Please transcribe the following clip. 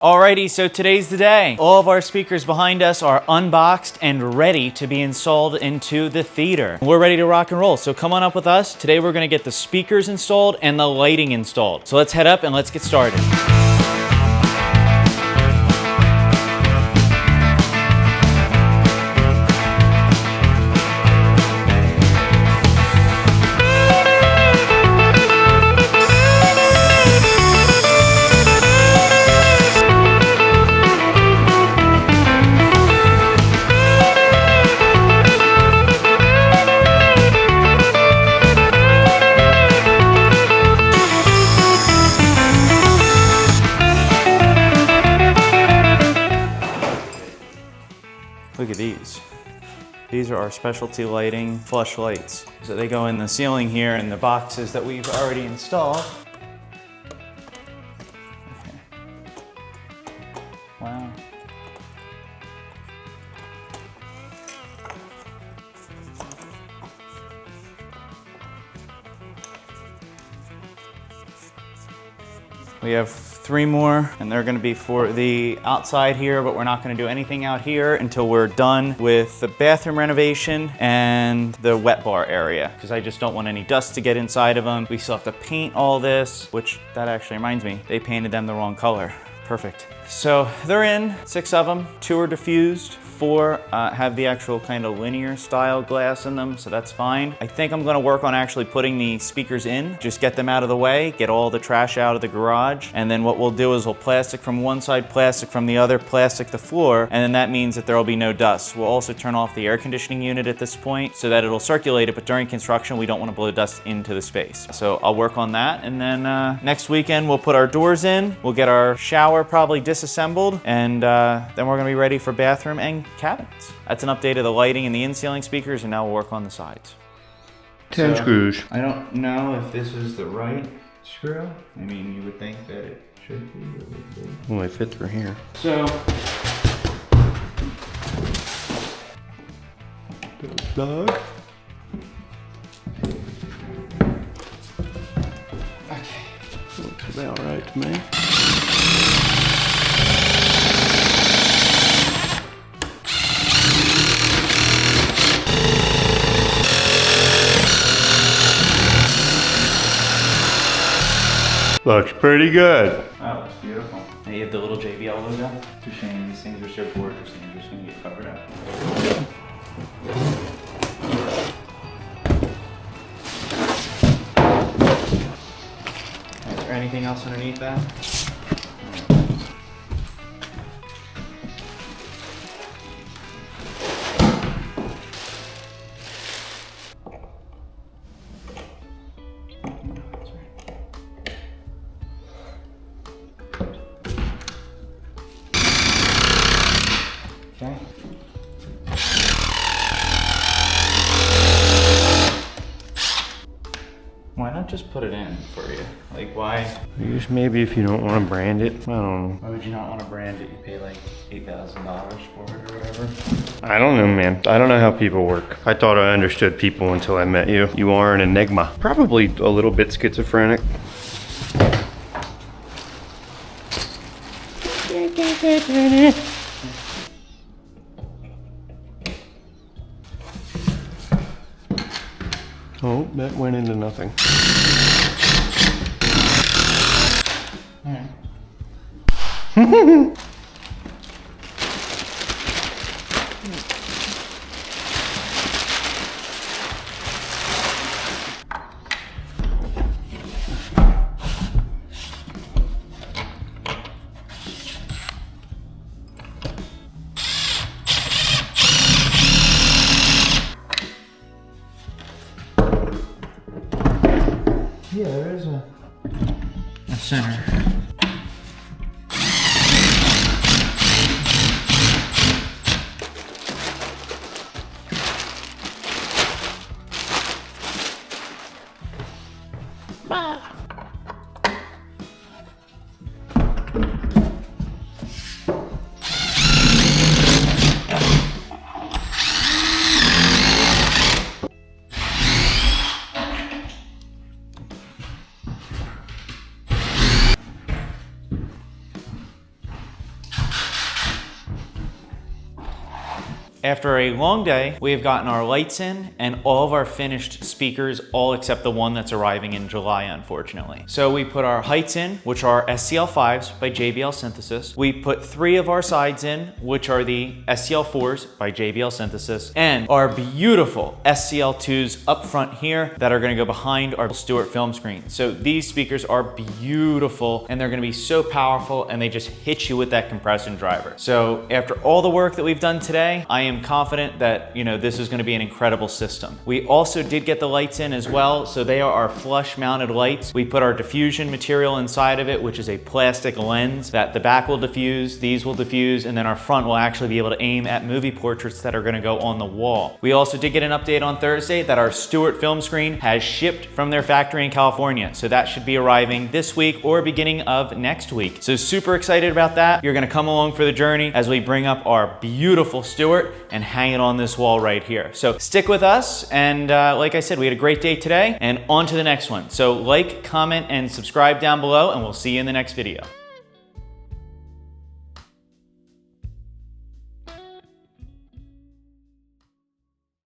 Alrighty, so today's the day. All of our speakers behind us are unboxed and ready to be installed into the theater. We're ready to rock and roll, so come on up with us. Today we're gonna get the speakers installed and the lighting installed. So let's head up and let's get started. Look at these. These are our specialty lighting flush lights. So they go in the ceiling here in the boxes that we've already installed. Okay. Wow. We have 3 more, and they're gonna be for the outside here, but we're not gonna do anything out here until we're done with the bathroom renovation and the wet bar area, because I just don't want any dust to get inside of them. We still have to paint all this, which that actually reminds me, they painted them the wrong color. Perfect. So they're in, 6 of them, 2 are diffused, 4 have the actual kind of linear style glass in them, so that's fine. I think I'm gonna work on actually putting the speakers in, just get them out of the way, get all the trash out of the garage, and then what we'll do is we'll plastic from one side, plastic from the other, plastic the floor, and then that means that there will be no dust. We'll also turn off the air conditioning unit at this point so that it'll circulate it, but during construction we don't want to blow dust into the space. So I'll work on that, and then next weekend we'll put our doors in, we'll get our shower probably disassembled, and then we're gonna be ready for bathroom and cabinets. That's an update of the lighting and the in-ceiling speakers, and now we'll work on the sides. 10 screws. I don't know if this is the right screw. I mean, you would think that it should be. It would be. Well, they fit through here. So, Plug. okay. Looks about right to me. Looks pretty good. That looks beautiful. And you have the little JBL logo. Just saying, these things are so gorgeous and you're just gonna get covered up. Is there anything else underneath that? Okay. Why not just put it in for you? Like, why? Just maybe if you don't want to brand it. I don't know. Why would you not want to brand it? You pay like $8,000 for it or whatever. I don't know, man. I don't know how people work. I thought I understood people until I met you. You are an enigma. Probably a little bit schizophrenic. Oh, that went into nothing. All right. Yeah, there is a center. After a long day, we have gotten our lights in and all of our finished speakers, all except the one that's arriving in July, unfortunately. So we put our heights in, which are SCL-5s by JBL Synthesis. We put 3 of our sides in, which are the SCL-4s by JBL Synthesis, and our beautiful SCL-2s up front here that are gonna go behind our Stewart film screen. So these speakers are beautiful and they're gonna be so powerful, and they just hit you with that compression driver. So after all the work that we've done today, I am confident that, you know, this is gonna be an incredible system. We also did get the lights in as well. So they are our flush mounted lights. We put our diffusion material inside of it, which is a plastic lens that the back will diffuse, these will diffuse, and then our front will actually be able to aim at movie portraits that are gonna go on the wall. We also did get an update on Thursday that our Stewart film screen has shipped from their factory in California. So that should be arriving this week or beginning of next week. So super excited about that. You're gonna come along for the journey as we bring up our beautiful Stewart and hang it on this wall right here. So stick with us, and like I said, we had a great day today, and on to the next one. So like, comment, and subscribe down below, and we'll see you in the next video.